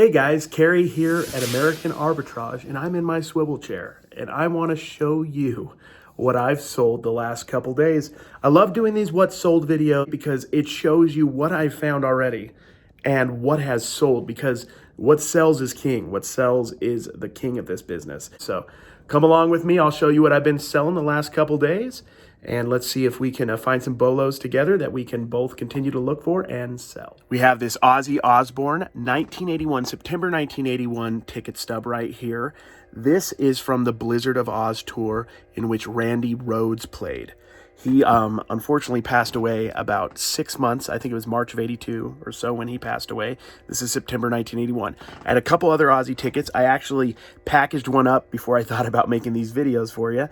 Hey guys, Carrie here at American Arbitrage, and I'm in my swivel chair, and I want to show you what I've sold the last couple days. I love doing these What Sold video because it shows you what I found already and what has sold, because what sells is king. What sells is the king of this business. So come along with me. I'll show you what I've been selling the last couple days, and let's see if we can find some bolos together that we can both continue to look for and sell. We have this Ozzy Osbourne 1981, September 1981 ticket stub right here. This is from the Blizzard of Oz tour in which Randy Rhoads played. He unfortunately passed away about 6 months. I think it was March of 82 or so when he passed away. This is September 1981. I had a couple other Ozzy tickets. I actually packaged one up before I thought about making these videos for you.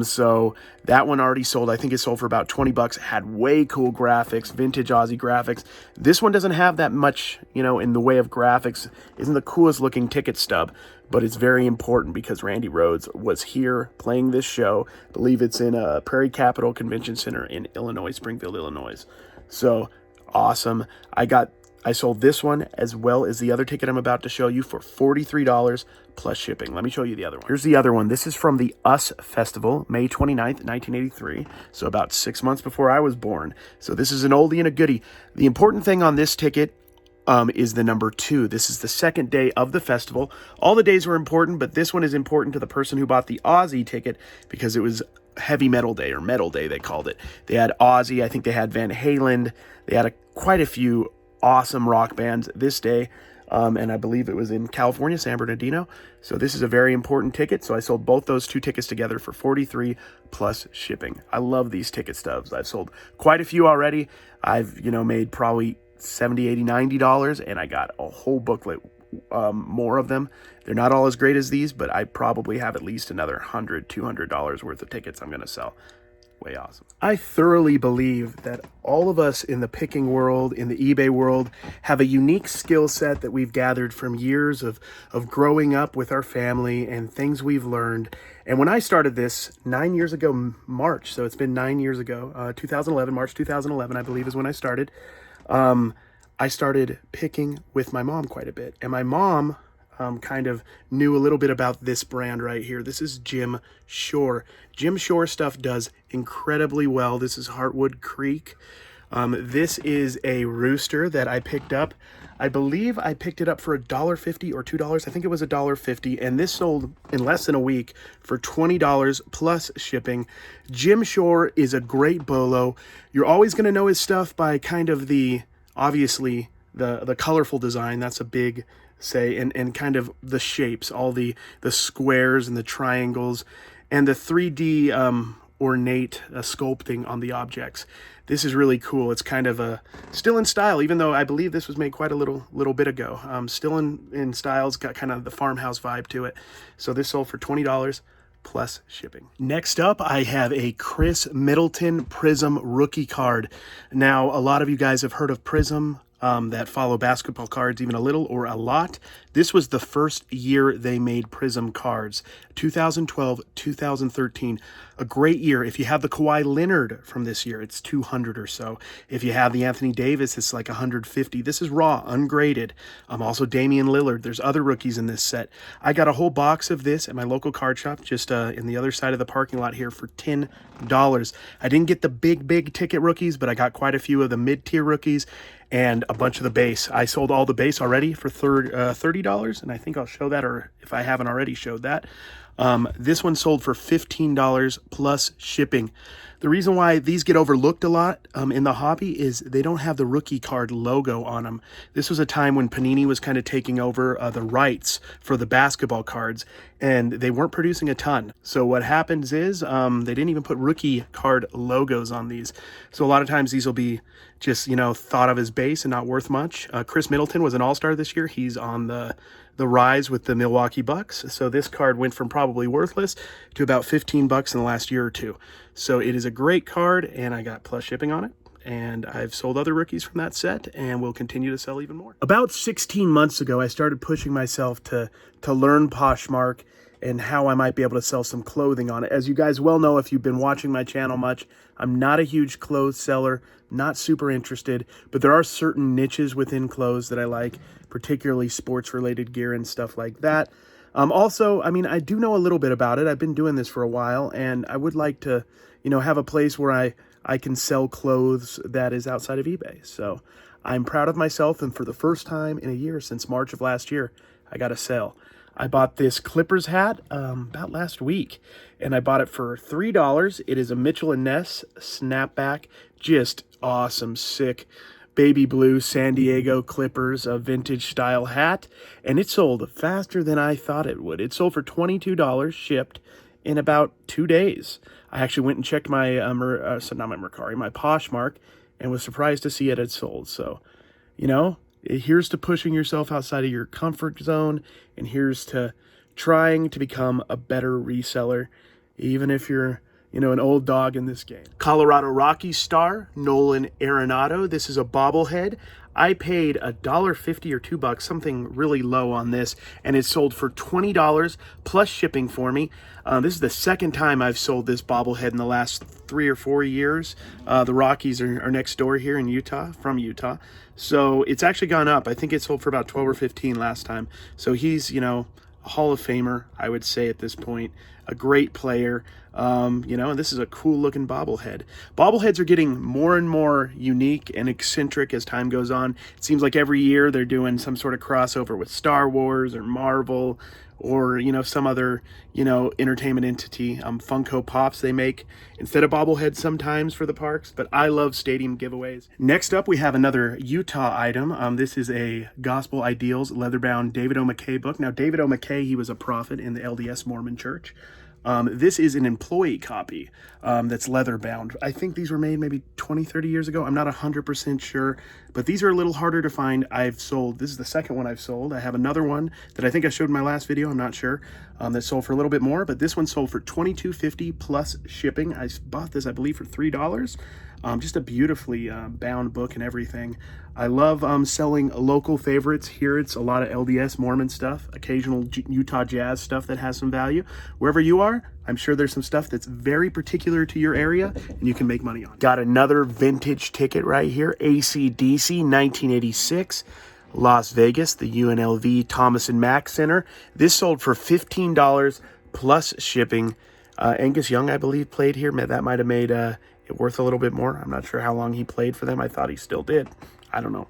So that one already sold. I think it sold for about 20 bucks. It had way cool graphics, vintage Ozzy graphics. This one doesn't have that much, you know, in the way of graphics. Isn't the coolest looking ticket stub, but it's very important because Randy Rhoads was here playing this show. I believe it's in Prairie Capital Convention Center in Illinois, Springfield, Illinois. So awesome. I sold this one as well as the other ticket I'm about to show you for $43 plus shipping. Let me show you the other one. Here's the other one. This is from the US Festival, May 29th, 1983. So about 6 months before I was born. So this is an oldie and a goodie. The important thing on this ticket is the number 2. This is the second day of the festival. All the days were important, but this one is important to the person who bought the Ozzy ticket because it was Heavy Metal Day, or Metal Day they called it. They had Ozzy, I think they had Van Halen. They had quite a few awesome rock bands this day, and I believe it was in California, San Bernardino. So this is a very important ticket. So I sold both those two tickets together for $43 plus shipping. I love these ticket stubs. I've sold quite a few already. I've made probably $70, $80, $90, and I got a whole booklet, more of them. They're not all as great as these, but I probably have at least another $100, $200 worth of tickets I'm going to sell. Way awesome. I thoroughly believe that all of us in the picking world, in the eBay world, have a unique skill set that we've gathered from years of growing up with our family and things we've learned. And when I started this 9 years ago, March, so it's been 9 years ago, 2011, March 2011, I believe is when I started. I started picking with my mom quite a bit. And my mom kind of knew a little bit about this brand right here. This is Jim Shore. Jim Shore stuff does incredibly well. This is Heartwood Creek. This is a rooster that I picked up. I believe I picked it up for $1.50 or $2. I think it was $1.50, and this sold in less than a week for $20 plus shipping. Jim Shore is a great bolo. You're always going to know his stuff by kind of obviously the colorful design. That's a big say, and kind of the shapes, all the squares and the triangles and the 3D ornate sculpting on the objects. This is really cool. It's kind of still in style, even though I believe this was made quite a little bit ago. Still in style. It's got kind of the farmhouse vibe to it. So this sold for $20 plus shipping. Next up, I have a Chris Middleton Prism rookie card. Now, a lot of you guys have heard of Prism, that follow basketball cards even a little or a lot. This was the first year they made Prism cards, 2012, 2013. A great year. If you have the Kawhi Leonard from this year, it's 200 or so. If you have the Anthony Davis, it's like 150. This is raw, ungraded. Also Damian Lillard. There's other rookies in this set. I got a whole box of this at my local card shop, just in the other side of the parking lot here for $10. I didn't get the big ticket rookies, but I got quite a few of the mid-tier rookies and a bunch of the base. I sold all the base already for $30, and I think I'll show that, or if I haven't already showed that. This one sold for $15 plus shipping. The reason why these get overlooked a lot in the hobby is they don't have the rookie card logo on them. This was a time when Panini was kind of taking over the rights for the basketball cards, and they weren't producing a ton. So what happens is they didn't even put rookie card logos on these. So a lot of times these will be just, thought of as base and not worth much. Chris Middleton was an all-star this year. He's on the rise with the Milwaukee Bucks. So this card went from probably worthless to about 15 bucks in the last year or two. So it is a great card, and I got plus shipping on it. And I've sold other rookies from that set, and will continue to sell even more. About 16 months ago, I started pushing myself to learn Poshmark and how I might be able to sell some clothing on it. As you guys well know, if you've been watching my channel much, I'm not a huge clothes seller, not super interested, but there are certain niches within clothes that I like, particularly sports-related gear and stuff like that. Also, I mean, I do know a little bit about it. I've been doing this for a while, and I would like to, you know, have a place where I can sell clothes that is outside of eBay. So I'm proud of myself, and for the first time in a year, since March of last year, I got a sale. I bought this Clippers hat about last week, and I bought it for $3. It is a Mitchell & Ness snapback, just awesome, sick, baby blue San Diego Clippers, a vintage style hat, and it sold faster than I thought it would. It sold for $22, shipped in about 2 days. I actually went and checked my, my Poshmark, and was surprised to see it had sold. So, you know, here's to pushing yourself outside of your comfort zone, and here's to trying to become a better reseller, even if you're, you know, an old dog in this game. Colorado Rockies star, Nolan Arenado. This is a bobblehead. I paid $1.50 or $2, something really low on this, and it sold for $20 plus shipping for me. This is the second time I've sold this bobblehead in the last 3 or 4 years. The Rockies are next door here in Utah, from Utah. So it's actually gone up. I think it sold for about 12 or 15 last time. So he's, you know, a Hall of Famer, I would say at this point, a great player. You know, and this is a cool looking bobblehead. Bobbleheads are getting more and more unique and eccentric as time goes on. It seems like every year they're doing some sort of crossover with Star Wars or Marvel, or, you know, some other, you know, entertainment entity. Funko Pops they make instead of bobbleheads sometimes for the parks, but I love stadium giveaways. Next up, we have another Utah item. This is a Gospel Ideals leather-bound David O. McKay book. Now, David O. McKay, he was a prophet in the LDS Mormon Church. This is an employee copy that's leather bound. I think these were made maybe 20, 30 years ago. I'm not 100% sure, but these are a little harder to find. I've sold, this is the second one I've sold. I have another one that I think I showed in my last video, I'm not sure, that sold for a little bit more, but this one sold for $22.50 plus shipping. I bought this, I believe, for $3. Just a beautifully bound book and everything. I love selling local favorites. Here it's a lot of LDS Mormon stuff, occasional Utah jazz stuff that has some value. Wherever you are, I'm sure there's some stuff that's very particular to your area and you can make money on. Got another vintage ticket right here, AC/DC 1986. Las Vegas, the UNLV Thomas and Mack Center. This sold for $15 plus shipping. Angus Young, I believe, played here. That might have made it worth a little bit more. I'm not sure how long he played for them. I thought he still did. I don't know.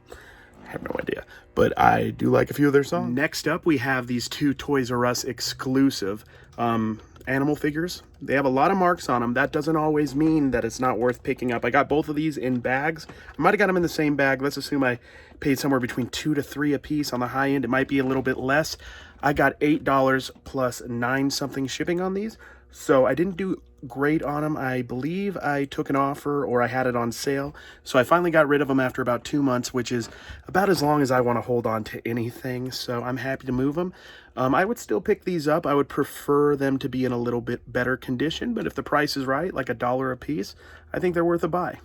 I have no idea. But I do like a few of their songs. Next up, we have these two Toys R Us exclusive animal figures. They have a lot of marks on them. That doesn't always mean that it's not worth picking up. I got both of these in bags. I might have got them in the same bag. Let's assume I paid somewhere between 2 to 3 a piece. On the high end, it might be a little bit less. I got $8 plus 9 something shipping on these. So I didn't do great on them. I believe I took an offer or I had it on sale. So I finally got rid of them after about 2 months, which is about as long as I want to hold on to anything. So I'm happy to move them. I would still pick these up. I would prefer them to be in a little bit better condition, but if the price is right, like $1 a piece, I think they're worth a buy.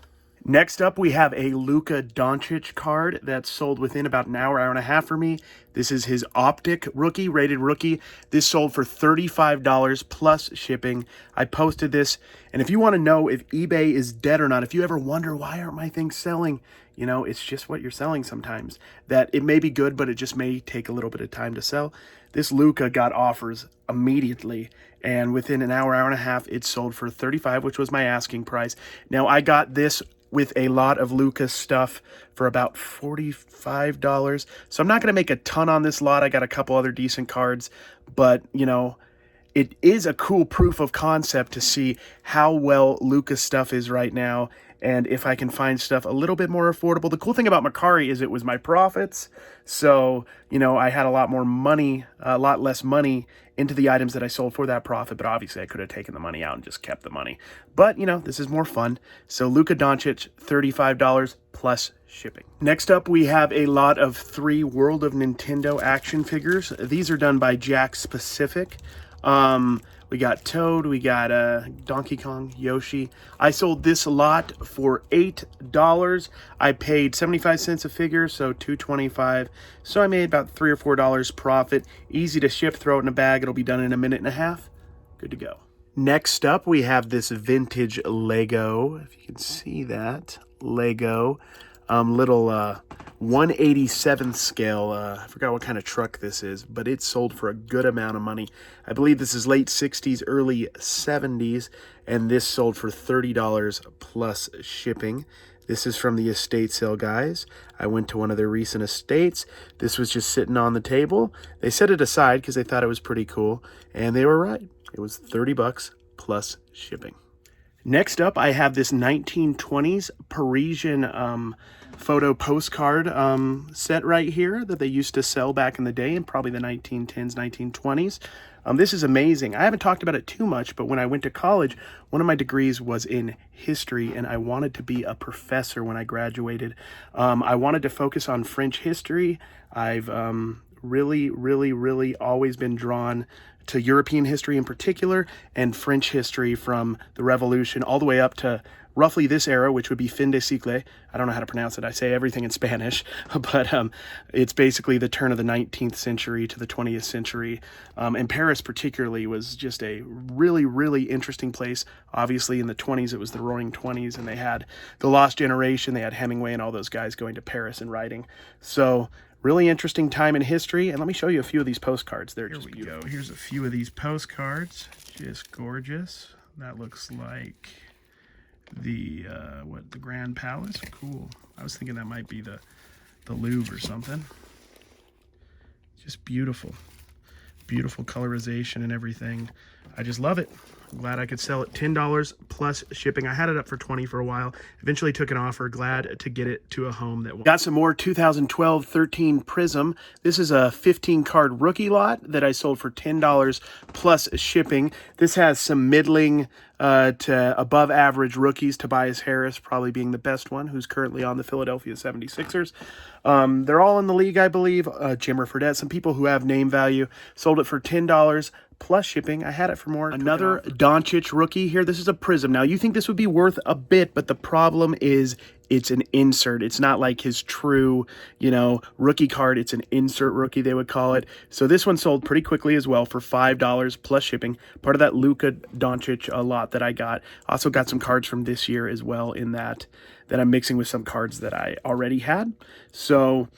Next up, we have a Luka Doncic card that sold within about an hour, hour and a half for me. This is his Optic rookie, rated rookie. This sold for $35 plus shipping. I posted this, and if you want to know if eBay is dead or not, if you ever wonder, why aren't my things selling? You know, it's just what you're selling sometimes. That it may be good, but it just may take a little bit of time to sell. This Luka got offers immediately, and within an hour, hour and a half, it sold for $35, which was my asking price. Now, I got this with a lot of Luka stuff for about $45. So I'm not going to make a ton on this lot. I got a couple other decent cards, but, you know, it is a cool proof of concept to see how well Luka stuff is right now, and if I can find stuff a little bit more affordable. The cool thing about Macari is it was my profits, so, you know, I had a lot more money, a lot less money into the items that I sold for that profit, but obviously I could have taken the money out and just kept the money. But, you know, this is more fun. So Luka Doncic, $35 plus shipping. Next up, we have a lot of 3 World of Nintendo action figures. These are done by Jack Specific. We got Toad, we got Donkey Kong, Yoshi. I sold this lot for $8. I paid 75 cents a figure, so $2.25. So I made about $3 or $4 profit. Easy to ship, throw it in a bag. It'll be done in a minute and a half. Good to go. Next up, we have this vintage Lego. If you can see that, Lego. Little 1/87th scale. I forgot what kind of truck this is, but it sold for a good amount of money. I believe this is late 60s, early 70s, and this sold for $30 plus shipping. This is from the estate sale guys. I went to one of their recent estates. This was just sitting on the table. They set it aside because they thought it was pretty cool, and they were right. It was 30 bucks plus shipping. Next up, I have this 1920s Parisian photo postcard set right here that they used to sell back in the day in probably the 1910s, 1920s. This is amazing. I haven't talked about it too much, but when I went to college, one of my degrees was in history, and I wanted to be a professor when I graduated. I wanted to focus on French history. I've really always been drawn to European history in particular, and French history from the Revolution all the way up to roughly this era, which would be fin de siècle. I don't know how to pronounce it. I say everything in Spanish, but it's basically the turn of the 19th century to the 20th century. And Paris particularly was just a really interesting place. Obviously in the 20s, it was the Roaring 20s, and they had the Lost Generation. They had Hemingway and all those guys going to Paris and writing. So really interesting time in history, and let me show you a few of these postcards. They're just beautiful. Go. Here's a few of these postcards, just gorgeous. That looks like the the Grand Palace. Cool. I was thinking that might be the Louvre or something. Just beautiful colorization and everything. I just love it. I'm glad I could sell it. $10 plus shipping. I had it up for $20 for a while. Eventually took an offer. Glad to get it to a home that got some more 2012-13 Prism. This is a 15 card rookie lot that I sold for $10 plus shipping. This has some middling to above average rookies. Tobias Harris probably being the best one, who's currently on the Philadelphia 76ers. They're all in the league, I believe. Jimmer Fredette, some people who have name value. Sold it for $10 plus shipping. I had it for more. Another Doncic rookie here. This is a Prism. Now, you think this would be worth a bit, but the problem is it's an insert. It's not like his true, rookie card. It's an insert rookie, they would call it. So this one sold pretty quickly as well for $5 plus shipping. Part of that Luka Doncic lot that I got. Also got some cards from this year as well in that I'm mixing with some cards that I already had. So,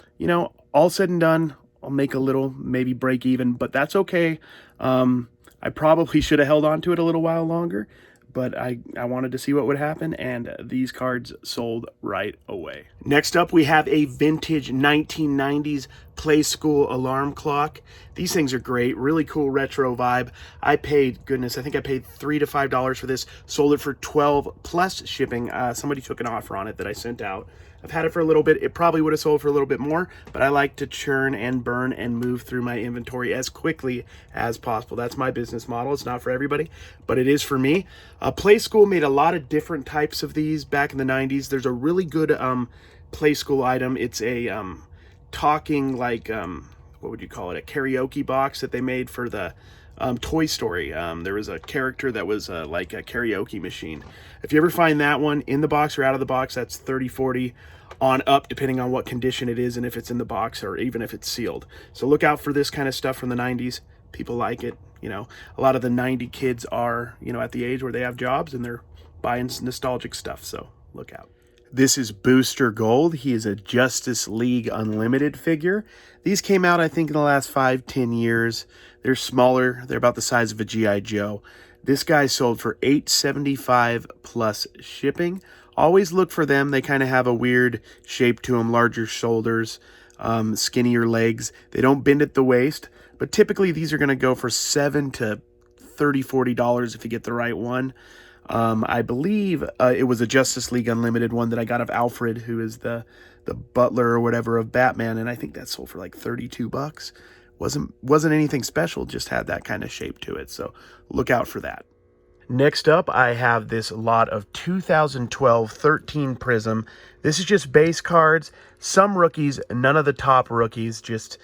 all said and done, I'll make a little, maybe break even, but that's okay. I probably should have held on to it a little while longer, but I wanted to see what would happen, and these cards sold right away. Next up, we have a vintage 1990s Play School alarm clock. These things are great, really cool retro vibe. I paid, I think I paid $3 to $5 for this, sold it for $12 plus shipping. Somebody took an offer on it that I sent out. I've had it for a little bit. It probably would have sold for a little bit more, but I like to churn and burn and move through my inventory as quickly as possible. That's my business model. It's not for everybody, but it is for me. Play School made a lot of different types of these back in the 90s. There's a really good Play School item. It's a talking, like, what would you call it? A karaoke box that they made for the Toy Story. There was a character that was like a karaoke machine. If you ever find that one in the box or out of the box, that's $30, $40 on up, depending on what condition it is and if it's in the box or even if it's sealed. So look out for this kind of stuff from the 90s. People like it. A lot of the 90 kids are, at the age where they have jobs and they're buying nostalgic stuff. So look out. This is Booster Gold. He is a Justice League Unlimited figure. These came out, I think, in the last 5-10 years. They're smaller. They're about the size of a G.I. Joe. This guy sold for $8.75 plus shipping. Always look for them. They kind of have a weird shape to them, larger shoulders, skinnier legs. They don't bend at the waist, but typically these are going to go for $7 to $30, $40 if you get the right one. I believe it was a Justice League Unlimited one that I got of Alfred, who is the butler or whatever of Batman, and I think that sold for like $32. Wasn't anything special, just had that kind of shape to it, so look out for that. Next up, I have this lot of 2012-13 Prism. This is just base cards, some rookies, none of the top rookies, just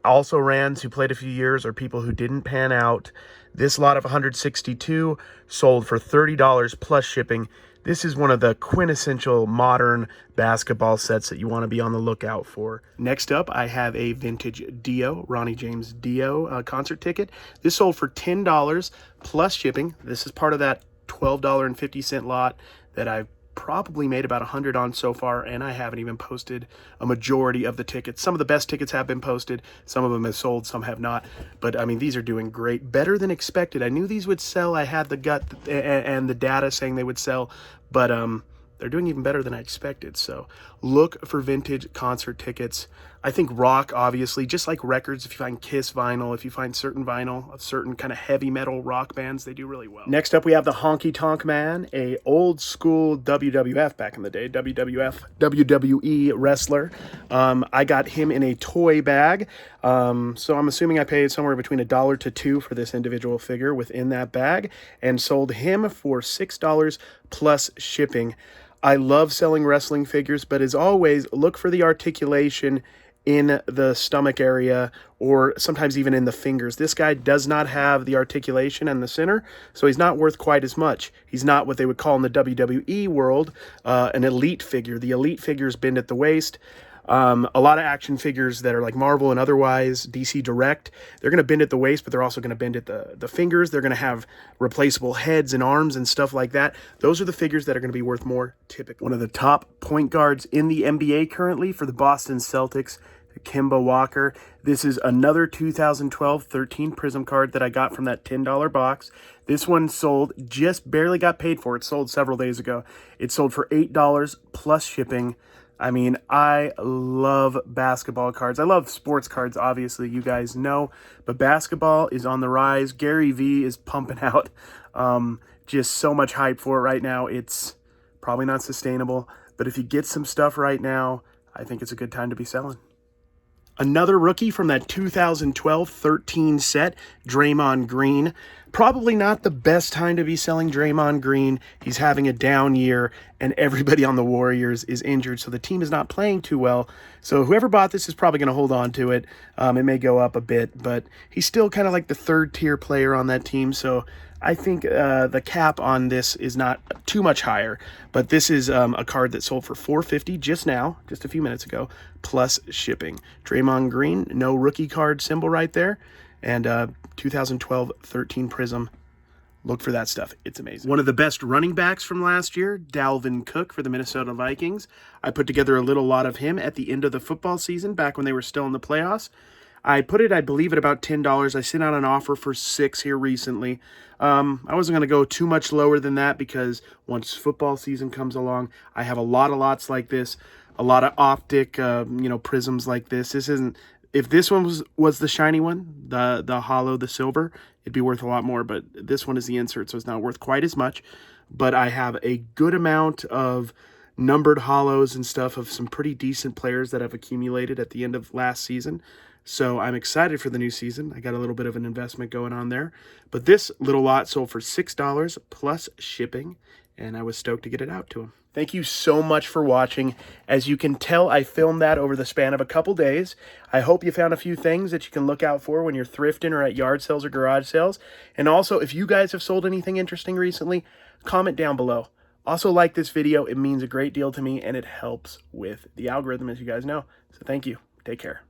also-rans who played a few years or people who didn't pan out. This lot of 162 sold for $30 plus shipping. This is one of the quintessential modern basketball sets that you want to be on the lookout for. Next up, I have a vintage Dio, Ronnie James Dio concert ticket. This sold for $10 plus shipping. This is part of that $12.50 lot that I've probably made about 100 on so far, and I haven't even posted a majority of the tickets. Some of the best tickets have been posted, some of them have sold, some have not, but I mean, these are doing great, better than expected. I knew these would sell. I had the gut and the data saying they would sell, but they're doing even better than I expected. So look for vintage concert tickets. I think rock, obviously, just like records, if you find Kiss vinyl, if you find certain vinyl of certain kind of heavy metal rock bands, they do really well. Next up, we have the Honky Tonk Man, a old school WWF back in the day, WWE wrestler. I got him in a toy bag. So I'm assuming I paid somewhere between $1 to $2 for this individual figure within that bag and sold him for $6 plus shipping. I love selling wrestling figures, but as always, look for the articulation in the stomach area or sometimes even in the fingers. This guy does not have the articulation in the center, so he's not worth quite as much. He's not what they would call in the WWE world an elite figure. The elite figures bend at the waist. A lot of action figures that are like Marvel and otherwise, DC Direct, they're going to bend at the waist, but they're also going to bend at the fingers. They're going to have replaceable heads and arms and stuff like that. Those are the figures that are going to be worth more typically. One of the top point guards in the NBA currently for the Boston Celtics, Kemba Walker. This is another 2012 13 Prism card that I got from that $10 box. This one sold, just barely got paid for. It sold several days ago. It sold for $8 plus shipping. I mean, I love basketball cards. I love sports cards, obviously, you guys know. But basketball is on the rise. Gary V is pumping out just so much hype for it right now. It's probably not sustainable. But if you get some stuff right now, I think it's a good time to be selling. Another rookie from that 2012-13 set, Draymond Green. Probably not the best time to be selling Draymond Green. He's having a down year, and everybody on the Warriors is injured, so the team is not playing too well. So whoever bought this is probably going to hold on to it. It may go up a bit, but he's still kind of like the third-tier player on that team, so I think the cap on this is not too much higher, but this is a card that sold for $450 just now, just a few minutes ago, plus shipping. Draymond Green, no rookie card symbol right there, and 2012-13 Prism. Look for that stuff. It's amazing. One of the best running backs from last year, Dalvin Cook for the Minnesota Vikings. I put together a little lot of him at the end of the football season, back when they were still in the playoffs. I put it, I believe, at about $10. I sent out an offer for $6 here recently. I wasn't going to go too much lower than that because once football season comes along, I have a lot of lots like this, a lot of optic, prisms like this. This isn't. If this one was the shiny one, the hollow, the silver, it'd be worth a lot more. But this one is the insert, so it's not worth quite as much. But I have a good amount of numbered hollows and stuff of some pretty decent players that I've accumulated at the end of last season. So I'm excited for the new season. I got a little bit of an investment going on there. But this little lot sold for $6 plus shipping, and I was stoked to get it out to him. Thank you so much for watching. As you can tell, I filmed that over the span of a couple days. I hope you found a few things that you can look out for when you're thrifting or at yard sales or garage sales. And also, if you guys have sold anything interesting recently, comment down below. Also, like this video. It means a great deal to me, and it helps with the algorithm, as you guys know. So thank you. Take care.